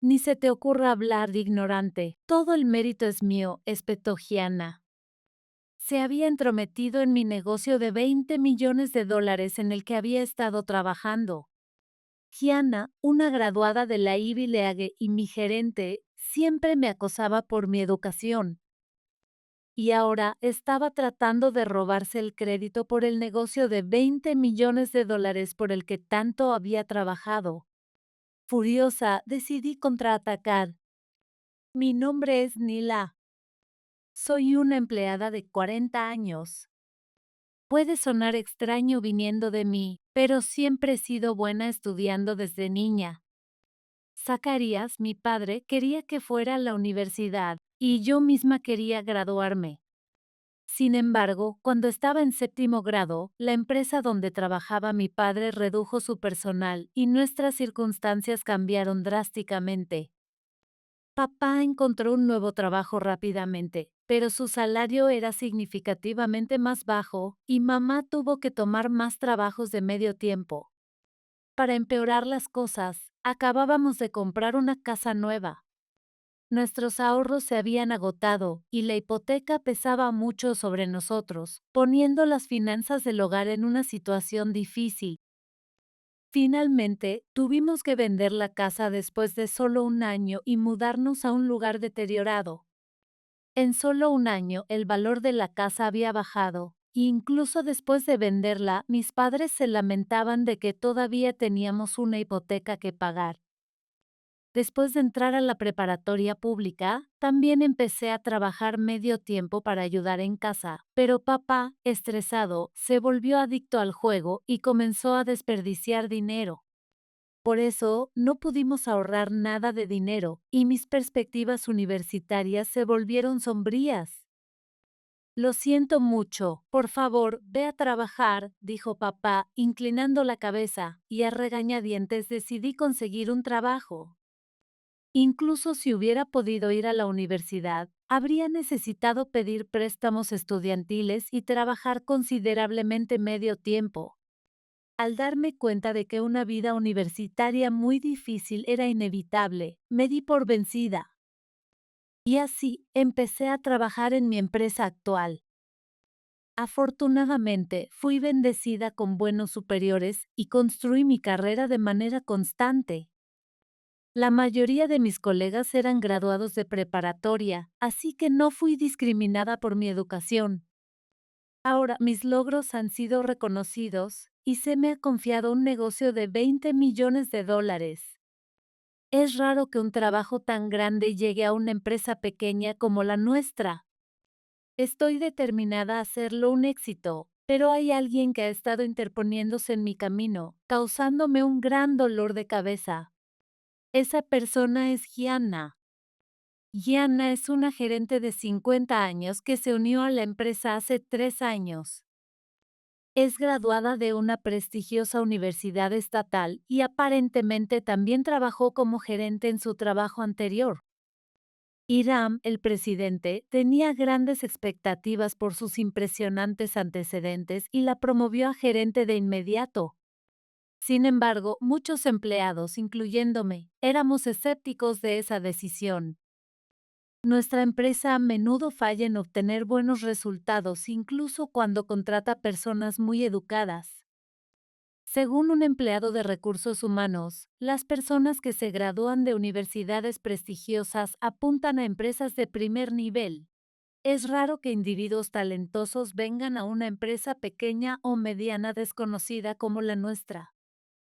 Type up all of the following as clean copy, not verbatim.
Ni se te ocurra hablar de ignorante. Todo el mérito es mío, espetó Gianna. Se había entrometido en mi negocio de 20 millones de dólares en el que había estado trabajando. Gianna, una graduada de la Ivy League y mi gerente, siempre me acosaba por mi educación. Y ahora estaba tratando de robarse el crédito por el negocio de 20 millones de dólares por el que tanto había trabajado. Furiosa, decidí contraatacar. Mi nombre es Nila. Soy una empleada de 40 años. Puede sonar extraño viniendo de mí, pero siempre he sido buena estudiando desde niña. Zacarías, mi padre, quería que fuera a la universidad, y yo misma quería graduarme. Sin embargo, cuando estaba en séptimo grado, la empresa donde trabajaba mi padre redujo su personal y nuestras circunstancias cambiaron drásticamente. Papá encontró un nuevo trabajo rápidamente, pero su salario era significativamente más bajo y mamá tuvo que tomar más trabajos de medio tiempo. Para empeorar las cosas, acabábamos de comprar una casa nueva. Nuestros ahorros se habían agotado y la hipoteca pesaba mucho sobre nosotros, poniendo las finanzas del hogar en una situación difícil. Finalmente, tuvimos que vender la casa después de solo un año y mudarnos a un lugar deteriorado. En solo un año, el valor de la casa había bajado, e incluso después de venderla, mis padres se lamentaban de que todavía teníamos una hipoteca que pagar. Después de entrar a la preparatoria pública, también empecé a trabajar medio tiempo para ayudar en casa, pero papá, estresado, se volvió adicto al juego y comenzó a desperdiciar dinero. Por eso, no pudimos ahorrar nada de dinero y mis perspectivas universitarias se volvieron sombrías. Lo siento mucho, por favor, ve a trabajar, dijo papá, inclinando la cabeza, y a regañadientes decidí conseguir un trabajo. Incluso si hubiera podido ir a la universidad, habría necesitado pedir préstamos estudiantiles y trabajar considerablemente medio tiempo. Al darme cuenta de que una vida universitaria muy difícil era inevitable, me di por vencida. Y así empecé a trabajar en mi empresa actual. Afortunadamente, fui bendecida con buenos superiores y construí mi carrera de manera constante. La mayoría de mis colegas eran graduados de preparatoria, así que no fui discriminada por mi educación. Ahora mis logros han sido reconocidos y se me ha confiado un negocio de 20 millones de dólares. Es raro que un trabajo tan grande llegue a una empresa pequeña como la nuestra. Estoy determinada a hacerlo un éxito, pero hay alguien que ha estado interponiéndose en mi camino, causándome un gran dolor de cabeza. Esa persona es Gianna. Gianna es una gerente de 50 años que se unió a la empresa hace 3 años. Es graduada de una prestigiosa universidad estatal y aparentemente también trabajó como gerente en su trabajo anterior. Hiram, el presidente, tenía grandes expectativas por sus impresionantes antecedentes y la promovió a gerente de inmediato. Sin embargo, muchos empleados, incluyéndome, éramos escépticos de esa decisión. Nuestra empresa a menudo falla en obtener buenos resultados incluso cuando contrata personas muy educadas. Según un empleado de recursos humanos, las personas que se gradúan de universidades prestigiosas apuntan a empresas de primer nivel. Es raro que individuos talentosos vengan a una empresa pequeña o mediana desconocida como la nuestra.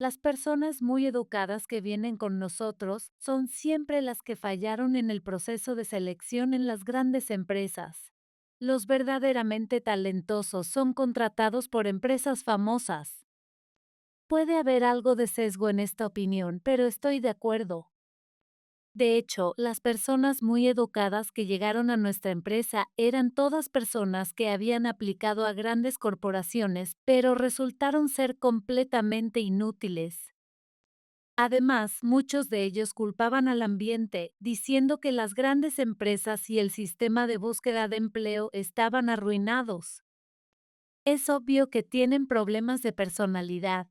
Las personas muy educadas que vienen con nosotros son siempre las que fallaron en el proceso de selección en las grandes empresas. Los verdaderamente talentosos son contratados por empresas famosas. Puede haber algo de sesgo en esta opinión, pero estoy de acuerdo. De hecho, las personas muy educadas que llegaron a nuestra empresa eran todas personas que habían aplicado a grandes corporaciones, pero resultaron ser completamente inútiles. Además, muchos de ellos culpaban al ambiente, diciendo que las grandes empresas y el sistema de búsqueda de empleo estaban arruinados. Es obvio que tienen problemas de personalidad.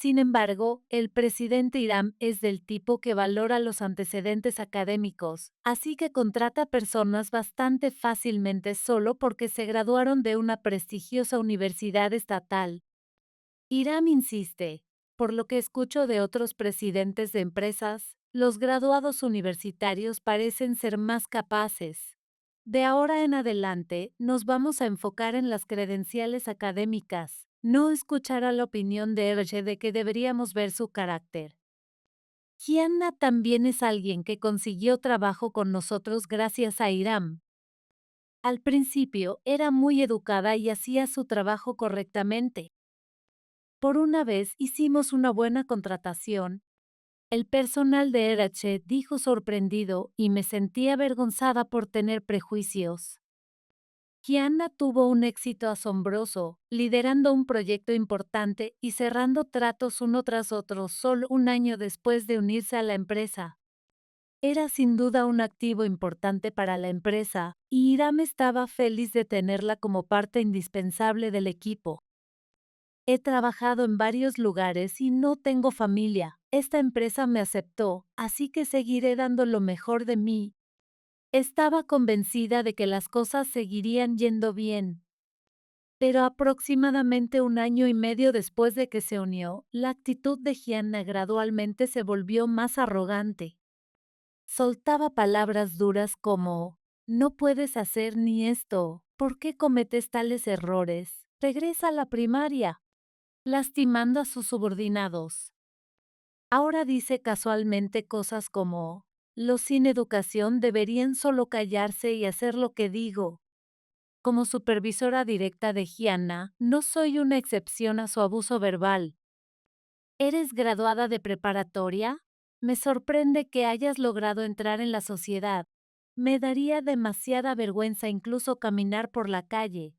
Sin embargo, el presidente Hiram es del tipo que valora los antecedentes académicos, así que contrata personas bastante fácilmente solo porque se graduaron de una prestigiosa universidad estatal. Hiram insiste, por lo que escucho de otros presidentes de empresas, los graduados universitarios parecen ser más capaces. De ahora en adelante, nos vamos a enfocar en las credenciales académicas, no escuchar a la opinión de Erge de que deberíamos ver su carácter. Gianna también es alguien que consiguió trabajo con nosotros gracias a Hiram. Al principio era muy educada y hacía su trabajo correctamente. Por una vez hicimos una buena contratación. El personal de RH dijo sorprendido y me sentí avergonzada por tener prejuicios. Gianna tuvo un éxito asombroso, liderando un proyecto importante y cerrando tratos uno tras otro solo un año después de unirse a la empresa. Era sin duda un activo importante para la empresa, y Hiram estaba feliz de tenerla como parte indispensable del equipo. He trabajado en varios lugares y no tengo familia. Esta empresa me aceptó, así que seguiré dando lo mejor de mí. Estaba convencida de que las cosas seguirían yendo bien. Pero aproximadamente un año y medio después de que se unió, la actitud de Gianna gradualmente se volvió más arrogante. Soltaba palabras duras como, no puedes hacer ni esto, ¿por qué cometes tales errores? Regresa a la primaria, lastimando a sus subordinados. Ahora dice casualmente cosas como, los sin educación deberían solo callarse y hacer lo que digo. Como supervisora directa de Gianna, no soy una excepción a su abuso verbal. ¿Eres graduada de preparatoria? Me sorprende que hayas logrado entrar en la sociedad. Me daría demasiada vergüenza incluso caminar por la calle.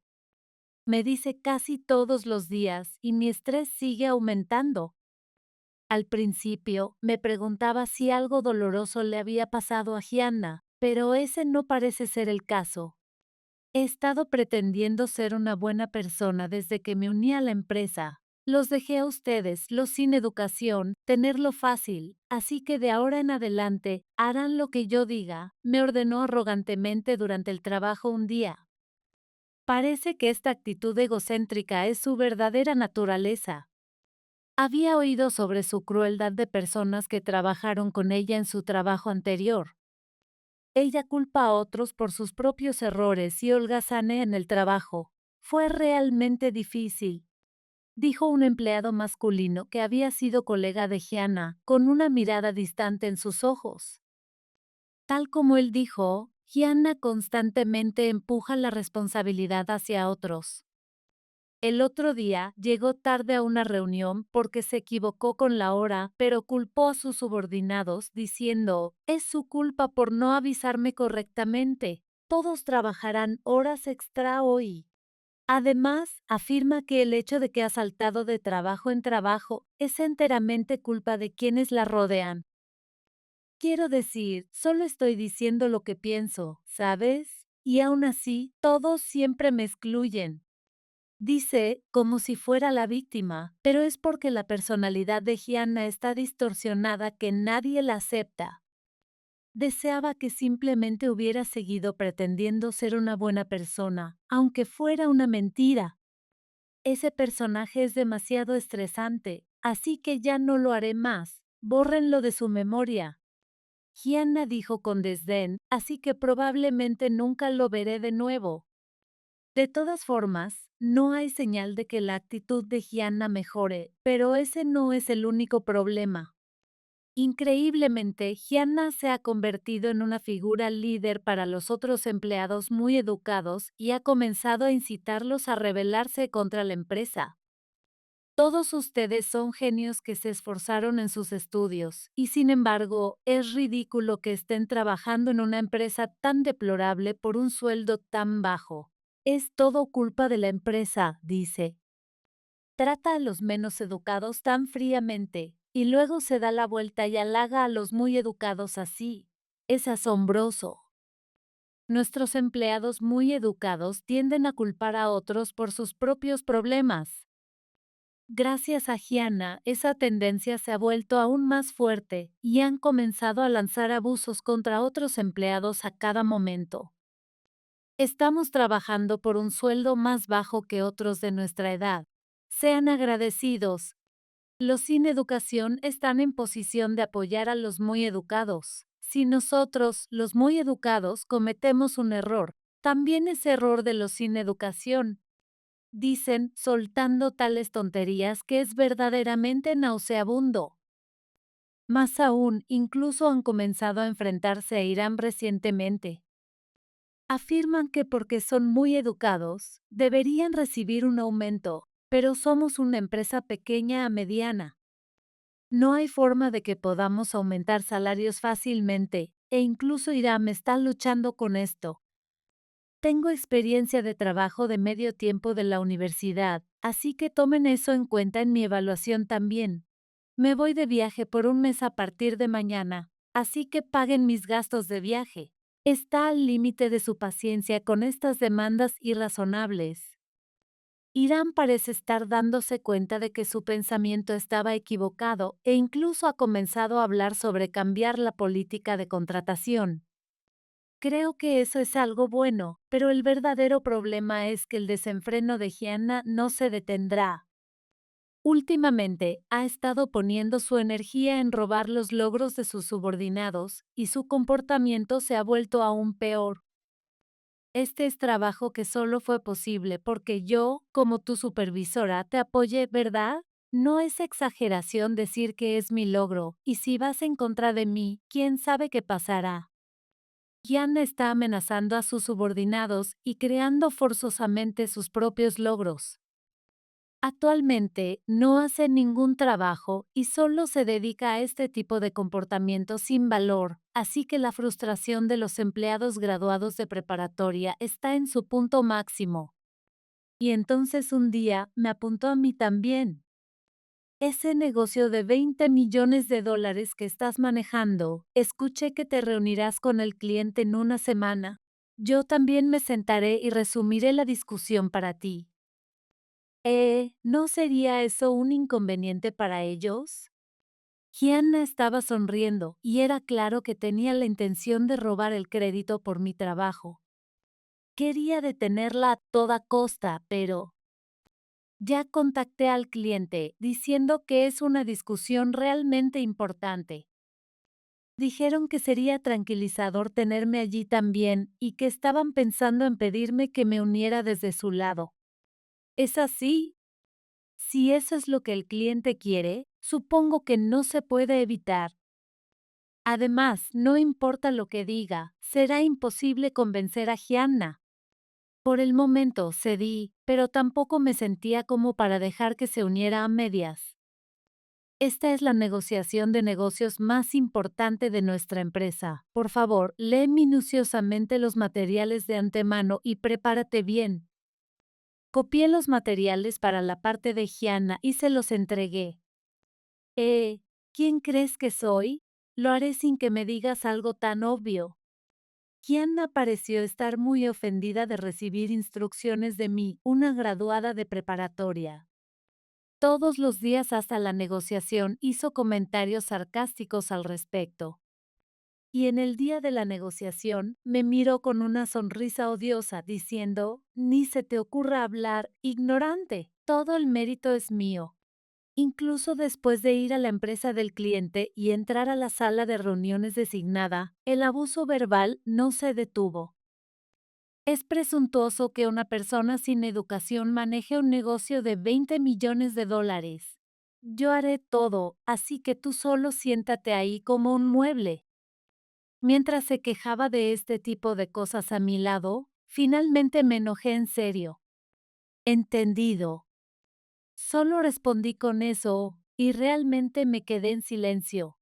Me dice casi todos los días y mi estrés sigue aumentando. Al principio, me preguntaba si algo doloroso le había pasado a Gianna, pero ese no parece ser el caso. He estado pretendiendo ser una buena persona desde que me uní a la empresa. Los dejé a ustedes, los sin educación, tenerlo fácil, así que de ahora en adelante harán lo que yo diga, me ordenó arrogantemente durante el trabajo un día. Parece que esta actitud egocéntrica es su verdadera naturaleza. Había oído sobre su crueldad de personas que trabajaron con ella en su trabajo anterior. Ella culpa a otros por sus propios errores y holgazanea en el trabajo. Fue realmente difícil, dijo un empleado masculino que había sido colega de Gianna, con una mirada distante en sus ojos. Tal como él dijo, Gianna constantemente empuja la responsabilidad hacia otros. El otro día llegó tarde a una reunión porque se equivocó con la hora, pero culpó a sus subordinados diciendo, es su culpa por no avisarme correctamente. Todos trabajarán horas extra hoy. Además, afirma que el hecho de que ha saltado de trabajo en trabajo es enteramente culpa de quienes la rodean. Quiero decir, solo estoy diciendo lo que pienso, ¿sabes? Y aún así, todos siempre me excluyen. Dice, como si fuera la víctima, pero es porque la personalidad de Gianna está distorsionada que nadie la acepta. Deseaba que simplemente hubiera seguido pretendiendo ser una buena persona, aunque fuera una mentira. Ese personaje es demasiado estresante, así que ya no lo haré más. Bórrenlo de su memoria. Gianna dijo con desdén, así que probablemente nunca lo veré de nuevo. De todas formas, no hay señal de que la actitud de Gianna mejore, pero ese no es el único problema. Increíblemente, Gianna se ha convertido en una figura líder para los otros empleados muy educados y ha comenzado a incitarlos a rebelarse contra la empresa. Todos ustedes son genios que se esforzaron en sus estudios, y sin embargo, es ridículo que estén trabajando en una empresa tan deplorable por un sueldo tan bajo. Es todo culpa de la empresa, dice. Trata a los menos educados tan fríamente, y luego se da la vuelta y halaga a los muy educados así. Es asombroso. Nuestros empleados muy educados tienden a culpar a otros por sus propios problemas. Gracias a Gianna, esa tendencia se ha vuelto aún más fuerte y han comenzado a lanzar abusos contra otros empleados a cada momento. Estamos trabajando por un sueldo más bajo que otros de nuestra edad. Sean agradecidos. Los sin educación están en posición de apoyar a los muy educados. Si nosotros, los muy educados, cometemos un error, también es error de los sin educación. Dicen, soltando tales tonterías que es verdaderamente nauseabundo. Más aún, incluso han comenzado a enfrentarse a Irán recientemente. Afirman que porque son muy educados, deberían recibir un aumento, pero somos una empresa pequeña a mediana. No hay forma de que podamos aumentar salarios fácilmente, e incluso Irán está luchando con esto. Tengo experiencia de trabajo de medio tiempo de la universidad, así que tomen eso en cuenta en mi evaluación también. Me voy de viaje por un mes a partir de mañana, así que paguen mis gastos de viaje. Está al límite de su paciencia con estas demandas irrazonables. Irán parece estar dándose cuenta de que su pensamiento estaba equivocado e incluso ha comenzado a hablar sobre cambiar la política de contratación. Creo que eso es algo bueno, pero el verdadero problema es que el desenfreno de Gianna no se detendrá. Últimamente, ha estado poniendo su energía en robar los logros de sus subordinados, y su comportamiento se ha vuelto aún peor. Este es trabajo que solo fue posible porque yo, como tu supervisora, te apoyé, ¿verdad? No es exageración decir que es mi logro, y si vas en contra de mí, ¿quién sabe qué pasará? Gianna está amenazando a sus subordinados y creando forzosamente sus propios logros. Actualmente no hace ningún trabajo y solo se dedica a este tipo de comportamiento sin valor, así que la frustración de los empleados graduados de preparatoria está en su punto máximo. Y entonces un día me apuntó a mí también. Ese negocio de 20 millones de dólares que estás manejando, escuché que te reunirás con el cliente en una semana. Yo también me sentaré y resumiré la discusión para ti. ¿No sería eso un inconveniente para ellos? Gianna estaba sonriendo y era claro que tenía la intención de robar el crédito por mi trabajo. Quería detenerla a toda costa, pero ya contacté al cliente diciendo que es una discusión realmente importante. Dijeron que sería tranquilizador tenerme allí también y que estaban pensando en pedirme que me uniera desde su lado. ¿Es así? Si eso es lo que el cliente quiere, supongo que no se puede evitar. Además, no importa lo que diga, será imposible convencer a Gianna. Por el momento cedí, pero tampoco me sentía como para dejar que se uniera a medias. Esta es la negociación de negocios más importante de nuestra empresa. Por favor, lee minuciosamente los materiales de antemano y prepárate bien. Copié los materiales para la parte de Gianna y se los entregué. ¿Quién crees que soy? Lo haré sin que me digas algo tan obvio. Gianna pareció estar muy ofendida de recibir instrucciones de mí, una graduada de preparatoria. Todos los días hasta la negociación hizo comentarios sarcásticos al respecto. Y en el día de la negociación me miró con una sonrisa odiosa diciendo, ni se te ocurra hablar, ignorante, todo el mérito es mío. Incluso después de ir a la empresa del cliente y entrar a la sala de reuniones designada, el abuso verbal no se detuvo. Es presuntuoso que una persona sin educación maneje un negocio de 20 millones de dólares. Yo haré todo, así que tú solo siéntate ahí como un mueble. Mientras se quejaba de este tipo de cosas a mi lado, finalmente me enojé en serio. Entendido. Solo respondí con eso, y realmente me quedé en silencio.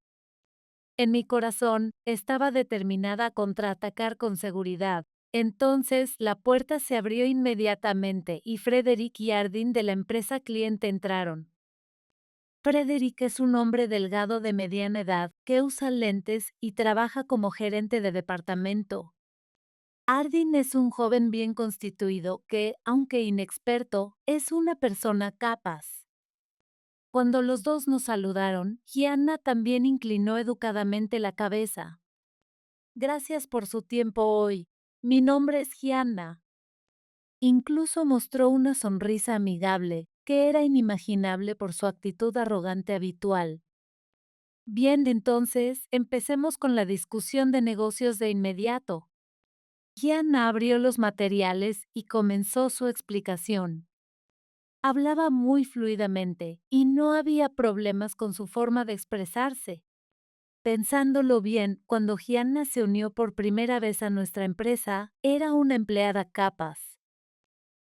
En mi corazón, estaba determinada a contraatacar con seguridad. Entonces, la puerta se abrió inmediatamente y Frederick y Ardin de la empresa cliente entraron. Frederick es un hombre delgado de mediana edad que usa lentes y trabaja como gerente de departamento. Ardin es un joven bien constituido que, aunque inexperto, es una persona capaz. Cuando los dos nos saludaron, Gianna también inclinó educadamente la cabeza. Gracias por su tiempo hoy. Mi nombre es Gianna. Incluso mostró una sonrisa amigable, que era inimaginable por su actitud arrogante habitual. Bien, entonces, empecemos con la discusión de negocios de inmediato. Gianna abrió los materiales y comenzó su explicación. Hablaba muy fluidamente y no había problemas con su forma de expresarse. Pensándolo bien, cuando Gianna se unió por primera vez a nuestra empresa, era una empleada capaz.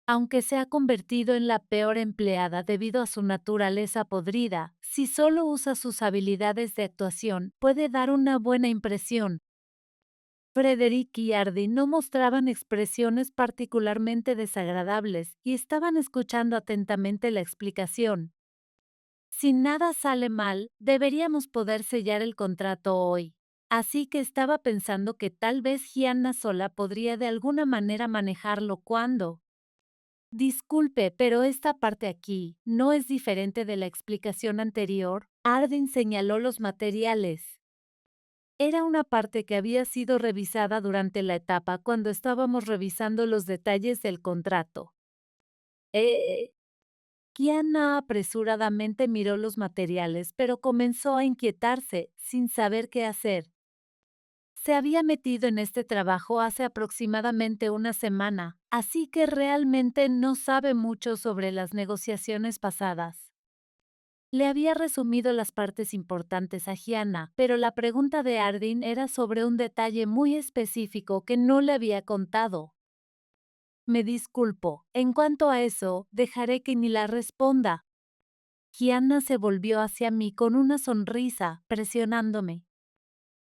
Aunque se ha convertido en la peor empleada debido a su naturaleza podrida, si solo usa sus habilidades de actuación, puede dar una buena impresión. Frederick y Ardy no mostraban expresiones particularmente desagradables y estaban escuchando atentamente la explicación. Si nada sale mal, deberíamos poder sellar el contrato hoy. Así que estaba pensando que tal vez Gianna sola podría de alguna manera manejarlo cuando. Disculpe, pero esta parte aquí no es diferente de la explicación anterior. Ardyn señaló los materiales. Era una parte que había sido revisada durante la etapa cuando estábamos revisando los detalles del contrato. Eh, Kiana apresuradamente miró los materiales, pero comenzó a inquietarse, sin saber qué hacer. Se había metido en este trabajo hace aproximadamente una semana, así que realmente no sabe mucho sobre las negociaciones pasadas. Le había resumido las partes importantes a Gianna, pero la pregunta de Ardyn era sobre un detalle muy específico que no le había contado. Me disculpo, en cuanto a eso, dejaré que Nila responda. Gianna se volvió hacia mí con una sonrisa, presionándome.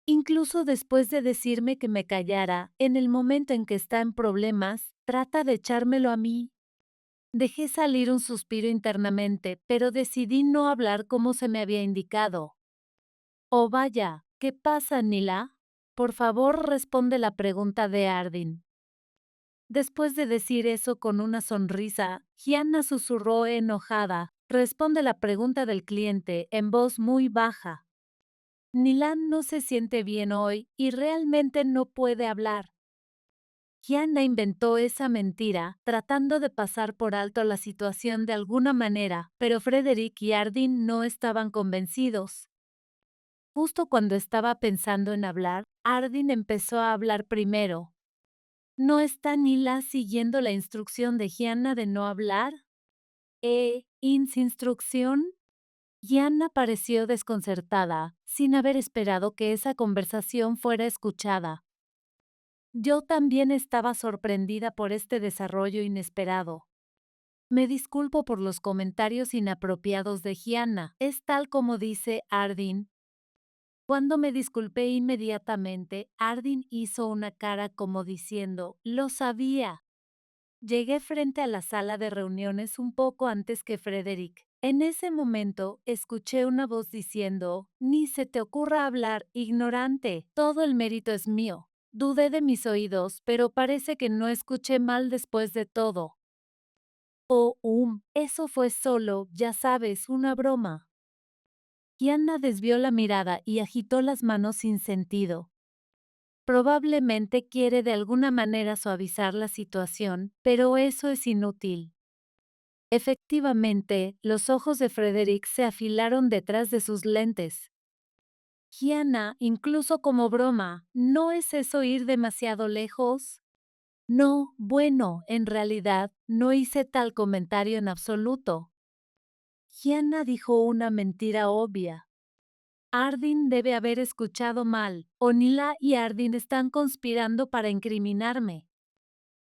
Incluso después de decirme que me callara, en el momento en que está en problemas, trata de echármelo a mí. Dejé salir un suspiro internamente, pero decidí no hablar como se me había indicado. Oh vaya, ¿qué pasa, Nila? Por favor, responde la pregunta de Ardyn. Después de decir eso con una sonrisa, Gianna susurró enojada, responde la pregunta del cliente en voz muy baja. Nilan no se siente bien hoy y realmente no puede hablar. Gianna inventó esa mentira, tratando de pasar por alto la situación de alguna manera, pero Frederick y Ardyn no estaban convencidos. Justo cuando estaba pensando en hablar, Ardyn empezó a hablar primero. ¿No está Nila siguiendo la instrucción de Gianna de no hablar? ¿Instrucción? Gianna pareció desconcertada, sin haber esperado que esa conversación fuera escuchada. Yo también estaba sorprendida por este desarrollo inesperado. Me disculpo por los comentarios inapropiados de Gianna, es tal como dice Ardyn. Cuando me disculpé inmediatamente, Ardyn hizo una cara como diciendo, lo sabía. Llegué frente a la sala de reuniones un poco antes que Frederick. En ese momento, escuché una voz diciendo, ni se te ocurra hablar, ignorante, todo el mérito es mío. Dudé de mis oídos, pero parece que no escuché mal después de todo. Oh, eso fue solo, ya sabes, una broma. Kiana desvió la mirada y agitó las manos sin sentido. Probablemente quiere de alguna manera suavizar la situación, pero eso es inútil. Efectivamente, los ojos de Frederick se afilaron detrás de sus lentes. Gianna, incluso como broma, ¿no es eso ir demasiado lejos? No, bueno, en realidad, no hice tal comentario en absoluto. Gianna dijo una mentira obvia. Ardyn debe haber escuchado mal. Onila y Ardyn están conspirando para incriminarme.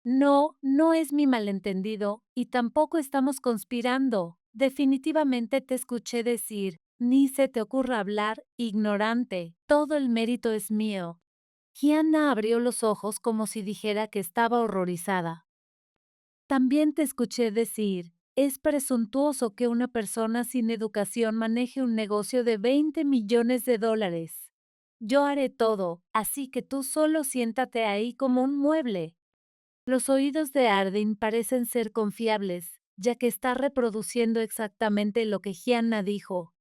No, no es mi malentendido, y tampoco estamos conspirando. Definitivamente te escuché decir, ni se te ocurra hablar, ignorante, todo el mérito es mío. Gianna abrió los ojos como si dijera que estaba horrorizada. También te escuché decir, es presuntuoso que una persona sin educación maneje un negocio de 20 millones de dólares. Yo haré todo, así que tú solo siéntate ahí como un mueble. Los oídos de Ardyn parecen ser confiables. ya que está reproduciendo exactamente lo que Gianna dijo.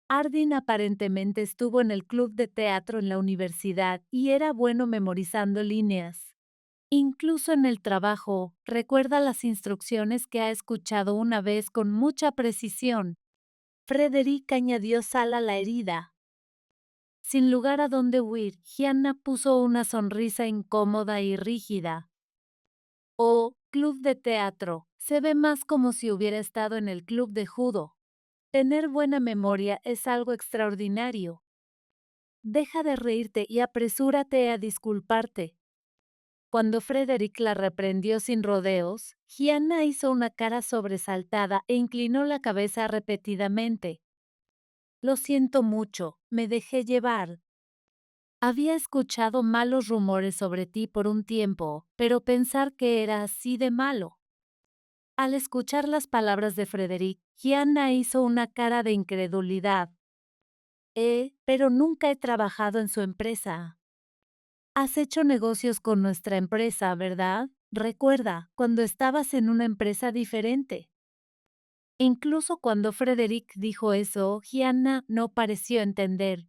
Ardin aparentemente estuvo en el club de teatro en la universidad y era bueno memorizando líneas. Incluso en el trabajo, recuerda las instrucciones que ha escuchado una vez con mucha precisión. Frederick añadió sal a la herida. Sin lugar a dónde huir, Gianna puso una sonrisa incómoda y rígida. Oh, club de teatro, se ve más como si hubiera estado en el club de judo. Tener buena memoria es algo extraordinario. Deja de reírte y apresúrate a disculparte. Cuando Frederick la reprendió sin rodeos, Gianna hizo una cara sobresaltada e inclinó la cabeza repetidamente. Lo siento mucho, me dejé llevar. Había escuchado malos rumores sobre ti por un tiempo, pero pensar que era así de malo. Al escuchar las palabras de Frederick, Gianna hizo una cara de incredulidad. Pero nunca he trabajado en su empresa. Has hecho negocios con nuestra empresa, ¿verdad? Recuerda, cuando estabas en una empresa diferente. Incluso cuando Frederick dijo eso, Gianna no pareció entender.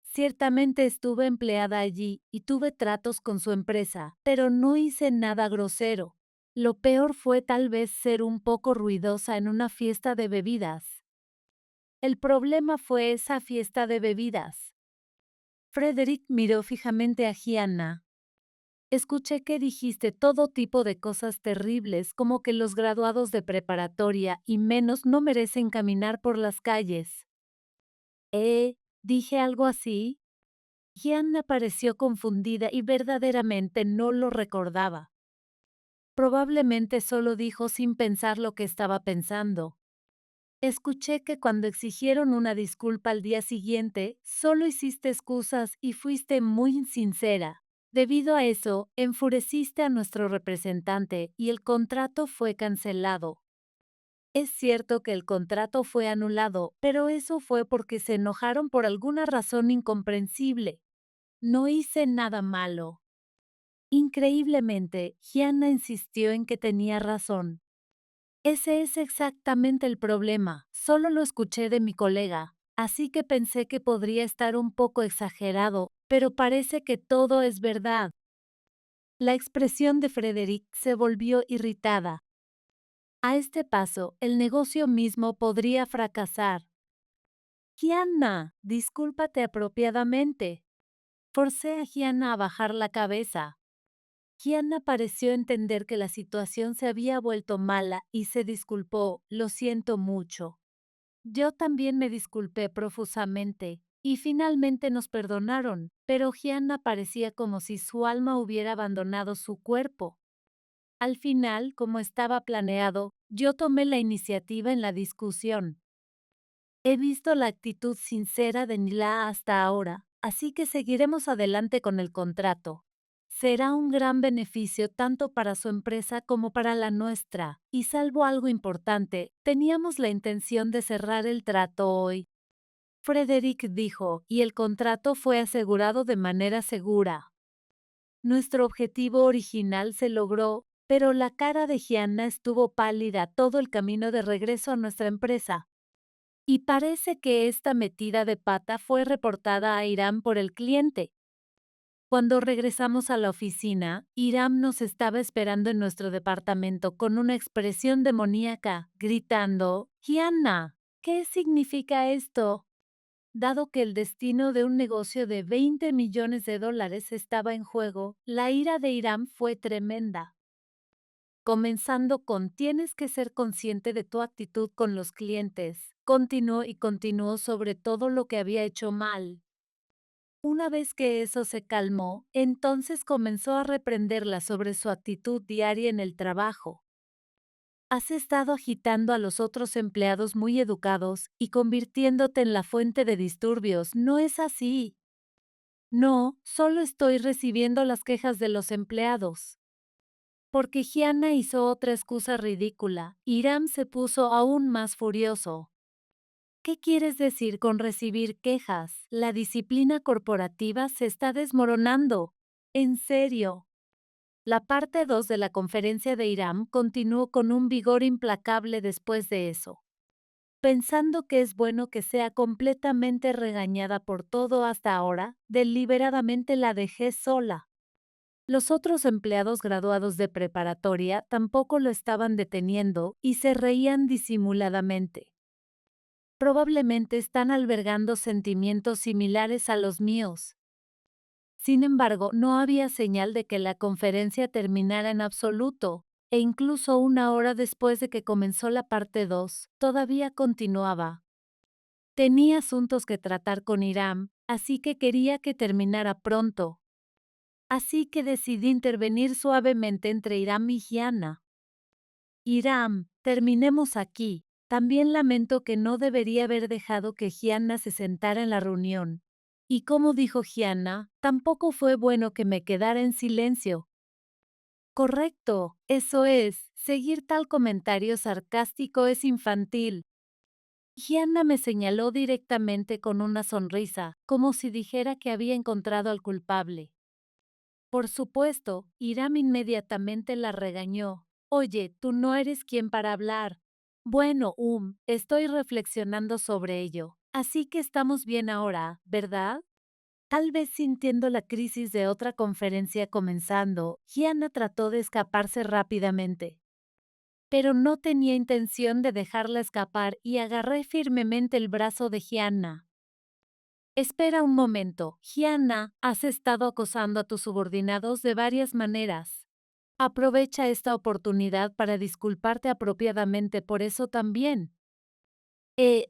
Ciertamente estuve empleada allí y tuve tratos con su empresa, pero no hice nada grosero. Lo peor fue tal vez ser un poco ruidosa en una fiesta de bebidas. El problema fue esa fiesta de bebidas. Frederick miró fijamente a Gianna. Escuché que dijiste todo tipo de cosas terribles, como que los graduados de preparatoria y menos no merecen caminar por las calles. ¿Dije algo así? Gianna pareció confundida y verdaderamente no lo recordaba. Probablemente solo dijo sin pensar lo que estaba pensando. Escuché que cuando exigieron una disculpa al día siguiente, solo hiciste excusas y fuiste muy insincera. Debido a eso, enfureciste a nuestro representante y el contrato fue cancelado. Es cierto que el contrato fue anulado, pero eso fue porque se enojaron por alguna razón incomprensible. No hice nada malo. Increíblemente, Gianna insistió en que tenía razón. Ese es exactamente el problema, solo lo escuché de mi colega, así que pensé que podría estar un poco exagerado, pero parece que todo es verdad. La expresión de Frederick se volvió irritada. A este paso, el negocio mismo podría fracasar. Gianna, discúlpate apropiadamente. Forcé a Gianna a bajar la cabeza. Gianna pareció entender que la situación se había vuelto mala y se disculpó, lo siento mucho. Yo también me disculpé profusamente, y finalmente nos perdonaron, pero Gianna parecía como si su alma hubiera abandonado su cuerpo. Al final, como estaba planeado, yo tomé la iniciativa en la discusión. He visto la actitud sincera de Nila hasta ahora, así que seguiremos adelante con el contrato. Será un gran beneficio tanto para su empresa como para la nuestra, y salvo algo importante, teníamos la intención de cerrar el trato hoy. Frederick dijo, y el contrato fue asegurado de manera segura. Nuestro objetivo original se logró, pero la cara de Gianna estuvo pálida todo el camino de regreso a nuestra empresa. Y parece que esta metida de pata fue reportada a Irán por el cliente. Cuando regresamos a la oficina, Iram nos estaba esperando en nuestro departamento con una expresión demoníaca, gritando, «Gianna, ¿qué significa esto?» Dado que el destino de un negocio de 20 millones de dólares estaba en juego, la ira de Iram fue tremenda. Comenzando con «tienes que ser consciente de tu actitud con los clientes», continuó sobre todo lo que había hecho mal. Una vez que eso se calmó, entonces comenzó a reprenderla sobre su actitud diaria en el trabajo. Has estado agitando a los otros empleados muy educados y convirtiéndote en la fuente de disturbios, ¿no es así? No, solo estoy recibiendo las quejas de los empleados. Porque Gianna hizo otra excusa ridícula, Iram se puso aún más furioso. ¿Qué quieres decir con recibir quejas? La disciplina corporativa se está desmoronando. En serio. La parte 2 de la conferencia de Irán continuó con un vigor implacable después de eso. Pensando que es bueno que sea completamente regañada por todo hasta ahora, deliberadamente la dejé sola. Los otros empleados graduados de preparatoria tampoco lo estaban deteniendo y se reían disimuladamente. Probablemente están albergando sentimientos similares a los míos. Sin embargo, no había señal de que la conferencia terminara en absoluto, e incluso una hora después de que comenzó la parte 2, todavía continuaba. Tenía asuntos que tratar con Irán, así que quería que terminara pronto. Así que decidí intervenir suavemente entre Irán y Gianna. Irán, terminemos aquí. También lamento que no debería haber dejado que Gianna se sentara en la reunión. Y como dijo Gianna, tampoco fue bueno que me quedara en silencio. Correcto, eso es, seguir tal comentario sarcástico es infantil. Gianna me señaló directamente con una sonrisa, como si dijera que había encontrado al culpable. Por supuesto, Hiram inmediatamente la regañó. Oye, tú no eres quien para hablar. Bueno, estoy reflexionando sobre ello. Así que estamos bien ahora, ¿verdad? Tal vez sintiendo la crisis de otra conferencia comenzando, Gianna trató de escaparse rápidamente. Pero no tenía intención de dejarla escapar y agarré firmemente el brazo de Gianna. Espera un momento, Gianna, has estado acosando a tus subordinados de varias maneras. Aprovecha esta oportunidad para disculparte apropiadamente por eso también.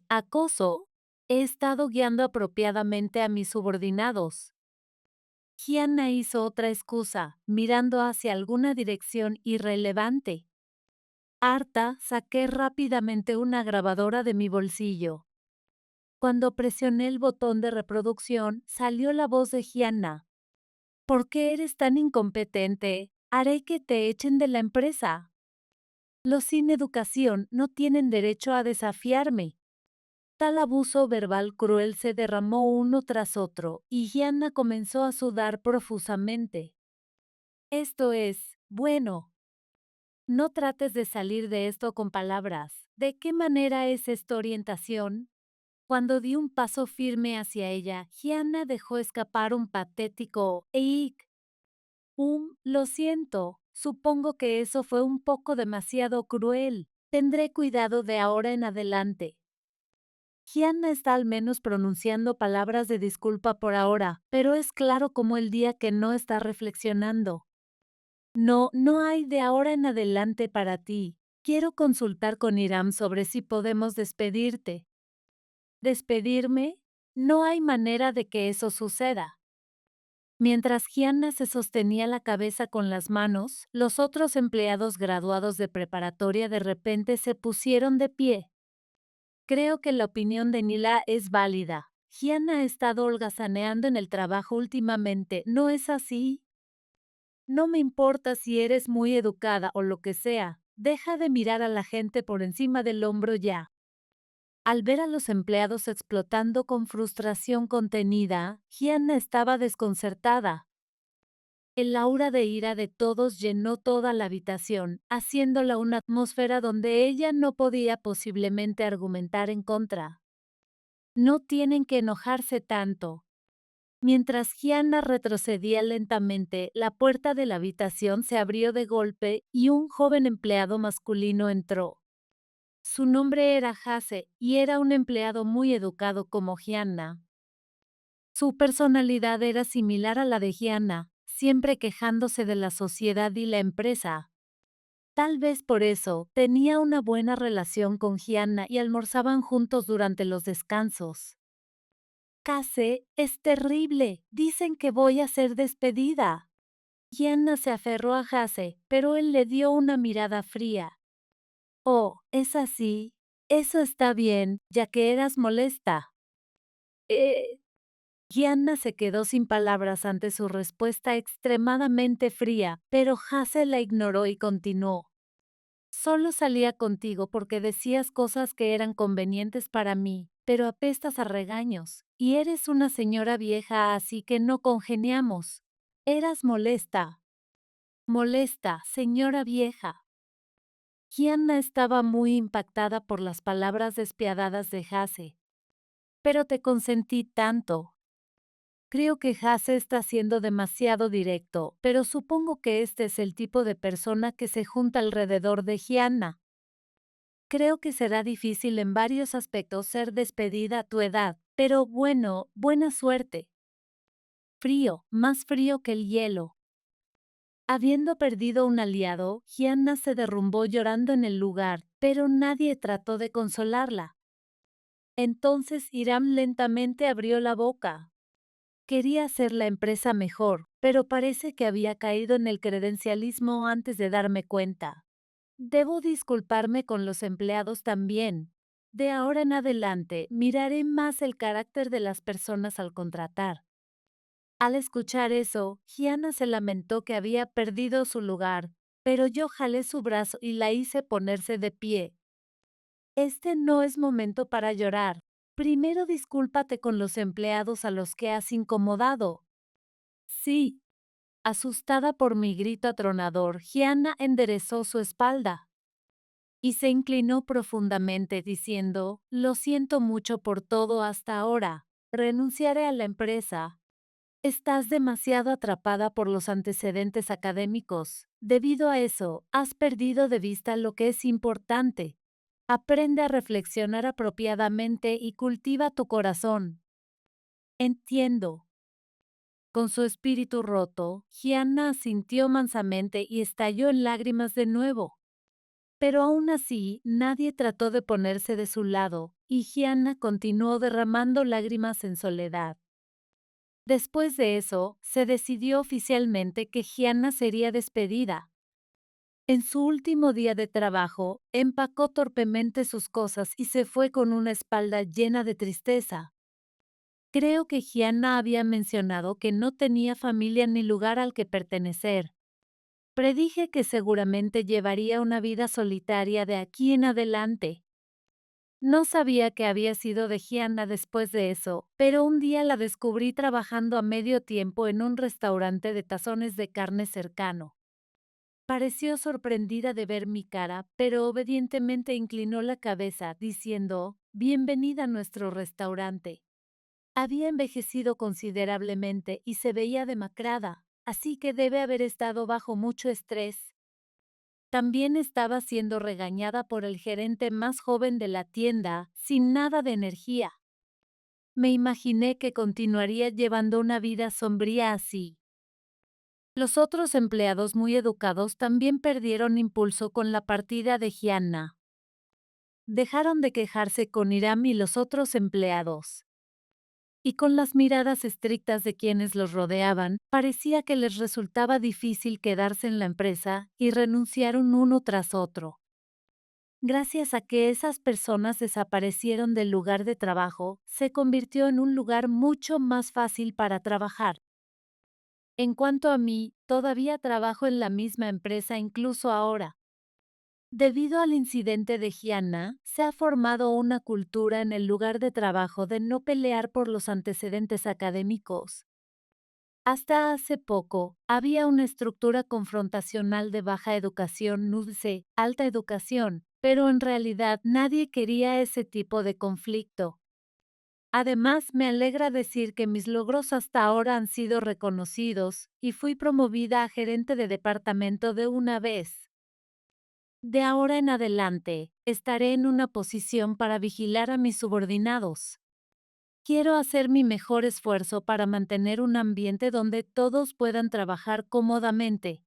Acoso. He estado guiando apropiadamente a mis subordinados. Gianna hizo otra excusa, mirando hacia alguna dirección irrelevante. Harta, saqué rápidamente una grabadora de mi bolsillo. Cuando presioné el botón de reproducción, salió la voz de Gianna. ¿Por qué eres tan incompetente? Haré que te echen de la empresa. Los sin educación no tienen derecho a desafiarme. Tal abuso verbal cruel se derramó uno tras otro, y Gianna comenzó a sudar profusamente. Esto es, bueno. No trates de salir de esto con palabras. ¿De qué manera es esta orientación? Cuando di un paso firme hacia ella, Gianna dejó escapar un patético «eik». Lo siento, supongo que eso fue un poco demasiado cruel. Tendré cuidado de ahora en adelante. Gianna está al menos pronunciando palabras de disculpa por ahora, pero es claro como el día que no está reflexionando. No, no hay de ahora en adelante para ti. Quiero consultar con Iram sobre si podemos despedirte. ¿Despedirme? No hay manera de que eso suceda. Mientras Gianna se sostenía la cabeza con las manos, los otros empleados graduados de preparatoria de repente se pusieron de pie. Creo que la opinión de Nila es válida. Gianna ha estado holgazaneando en el trabajo últimamente, ¿no es así? No me importa si eres muy educada o lo que sea, deja de mirar a la gente por encima del hombro ya. Al ver a los empleados explotando con frustración contenida, Gianna estaba desconcertada. El aura de ira de todos llenó toda la habitación, haciéndola una atmósfera donde ella no podía posiblemente argumentar en contra. No tienen que enojarse tanto. Mientras Gianna retrocedía lentamente, la puerta de la habitación se abrió de golpe y un joven empleado masculino entró. Su nombre era Hase y era un empleado muy educado como Gianna. Su personalidad era similar a la de Gianna, siempre quejándose de la sociedad y la empresa. Tal vez por eso tenía una buena relación con Gianna y almorzaban juntos durante los descansos. Hase, es terrible. Dicen que voy a ser despedida. Gianna se aferró a Hase, pero él le dio una mirada fría. Oh, ¿es así? Eso está bien, ya que eras molesta. Eh. Gianna se quedó sin palabras ante su respuesta extremadamente fría, pero Hase la ignoró y continuó. Solo salía contigo porque decías cosas que eran convenientes para mí, pero apestas a regaños, y eres una señora vieja así que no congeniamos. Eras molesta. molesta, señora vieja. Gianna estaba muy impactada por las palabras despiadadas de Hase. Pero te consentí tanto. Creo que Hase está siendo demasiado directo, pero supongo que este es el tipo de persona que se junta alrededor de Gianna. Creo que será difícil en varios aspectos ser despedida a tu edad, pero bueno, buena suerte. Frío, más frío que el hielo. Habiendo perdido un aliado, Gianna se derrumbó llorando en el lugar, pero nadie trató de consolarla. Entonces Hiram lentamente abrió la boca. Quería hacer la empresa mejor, pero parece que había caído en el credencialismo antes de darme cuenta. Debo disculparme con los empleados también. De ahora en adelante, miraré más el carácter de las personas al contratar. Al escuchar eso, Gianna se lamentó que había perdido su lugar, pero yo jalé su brazo y la hice ponerse de pie. Este no es momento para llorar. Primero discúlpate con los empleados a los que has incomodado. Sí. Asustada por mi grito atronador, Gianna enderezó su espalda y se inclinó profundamente diciendo, lo siento mucho por todo hasta ahora. Renunciaré a la empresa. Estás demasiado atrapada por los antecedentes académicos. Debido a eso, has perdido de vista lo que es importante. Aprende a reflexionar apropiadamente y cultiva tu corazón. Entiendo. Con su espíritu roto, Gianna asintió mansamente y estalló en lágrimas de nuevo. Pero aún así, nadie trató de ponerse de su lado, y Gianna continuó derramando lágrimas en soledad. Después de eso, se decidió oficialmente que Gianna sería despedida. En su último día de trabajo, empacó torpemente sus cosas y se fue con una espalda llena de tristeza. Creo que Gianna había mencionado que no tenía familia ni lugar al que pertenecer. Predije que seguramente llevaría una vida solitaria de aquí en adelante. No sabía que había sido de Gianna después de eso, pero un día la descubrí trabajando a medio tiempo en un restaurante de tazones de carne cercano. Pareció sorprendida de ver mi cara, pero obedientemente inclinó la cabeza, diciendo, «Bienvenida a nuestro restaurante». Había envejecido considerablemente y se veía demacrada, así que debe haber estado bajo mucho estrés. También estaba siendo regañada por el gerente más joven de la tienda, sin nada de energía. Me imaginé que continuaría llevando una vida sombría así. Los otros empleados muy educados también perdieron impulso con la partida de Gianna. Dejaron de quejarse con Hiram y los otros empleados. Y con las miradas estrictas de quienes los rodeaban, parecía que les resultaba difícil quedarse en la empresa y renunciaron uno tras otro. Gracias a que esas personas desaparecieron del lugar de trabajo, se convirtió en un lugar mucho más fácil para trabajar. En cuanto a mí, todavía trabajo en la misma empresa incluso ahora. Debido al incidente de Gianna, se ha formado una cultura en el lugar de trabajo de no pelear por los antecedentes académicos. Hasta hace poco, había una estructura confrontacional de baja educación NUDCE, alta educación, pero en realidad nadie quería ese tipo de conflicto. Además, me alegra decir que mis logros hasta ahora han sido reconocidos y fui promovida a gerente de departamento de una vez. De ahora en adelante, estaré en una posición para vigilar a mis subordinados. Quiero hacer mi mejor esfuerzo para mantener un ambiente donde todos puedan trabajar cómodamente.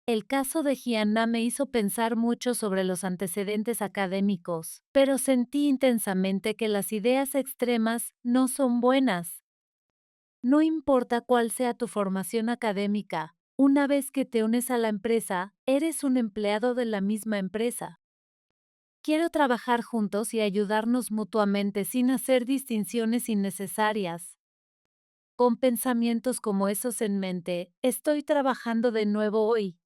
El caso de Gianna me hizo pensar mucho sobre los antecedentes académicos, pero sentí intensamente que las ideas extremas no son buenas. No importa cuál sea tu formación académica, una vez que te unes a la empresa, eres un empleado de la misma empresa. Quiero trabajar juntos y ayudarnos mutuamente sin hacer distinciones innecesarias. Con pensamientos como esos en mente, estoy trabajando de nuevo hoy.